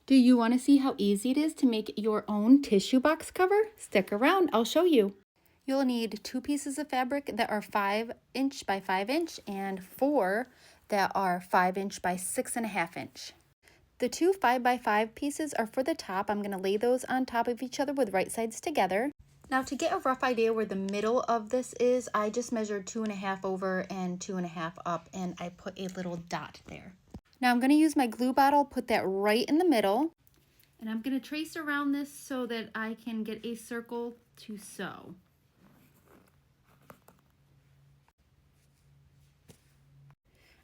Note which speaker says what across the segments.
Speaker 1: Do you want to see how easy it is to make your own tissue box cover? Stick around, I'll show you. You'll need 2 pieces of fabric that are 5" by 5" and 4 that are 5" by 6.5". The 2 5 by 5 pieces are for the top. I'm going to lay those on top of each other with right sides together. Now to get a rough idea where the middle of this is, I just measured 2.5 over and 2.5 up, and I put a little dot there. Now I'm going to use my glue bottle, put that right in the middle, and I'm going to trace around this so that I can get a circle to sew.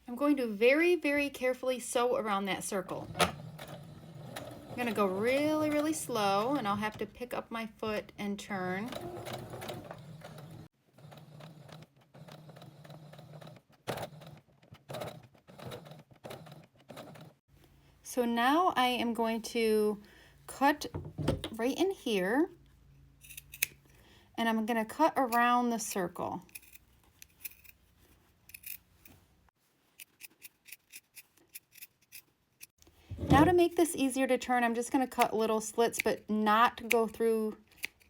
Speaker 1: I'm going to very, very carefully sew around that circle. I'm going to go really, really slow, and I'll have to pick up my foot and turn. So now I am going to cut right in here, and I'm going to cut around the circle. Now to make this easier to turn, I'm just going to cut little slits, but not go through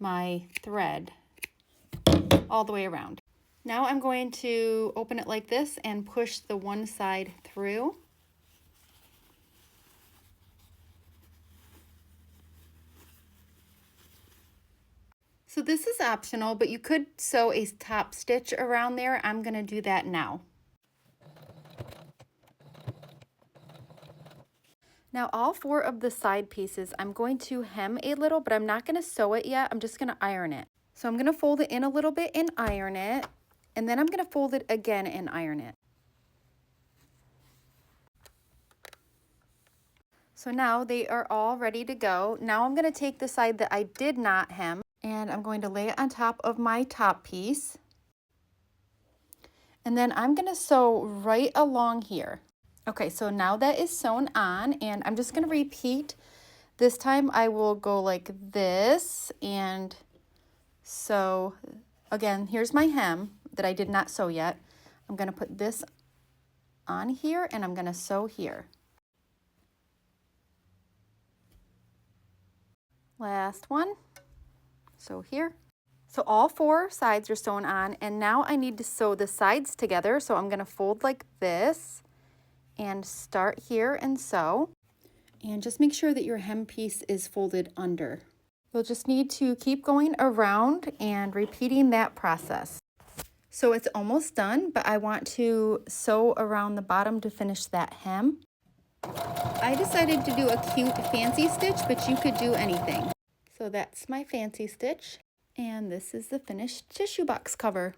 Speaker 1: my thread all the way around. Now I'm going to open it like this and push the one side through. So this is optional, but you could sew a top stitch around there. I'm going to do that now. Now all 4 of the side pieces, I'm going to hem a little, but I'm not going to sew it yet. I'm just going to iron it. So I'm going to fold it in a little bit and iron it, and then I'm going to fold it again and iron it. So now they are all ready to go. Now I'm going to take the side that I did not hem, and I'm going to lay it on top of my top piece. And then I'm going to sew right along here. Okay, so now that is sewn on, and I'm just going to repeat. This time I will go like this and sew. Again, here's my hem that I did not sew yet. I'm going to put this on here, and I'm going to sew here. Last one. Sew here. So all 4 sides are sewn on, and now I need to sew the sides together. So I'm going to fold like this and start here and sew. And just make sure that your hem piece is folded under. You'll just need to keep going around and repeating that process. So it's almost done, but I want to sew around the bottom to finish that hem. I decided to do a cute fancy stitch, but you could do anything. So that's my fancy stitch, and this is the finished tissue box cover.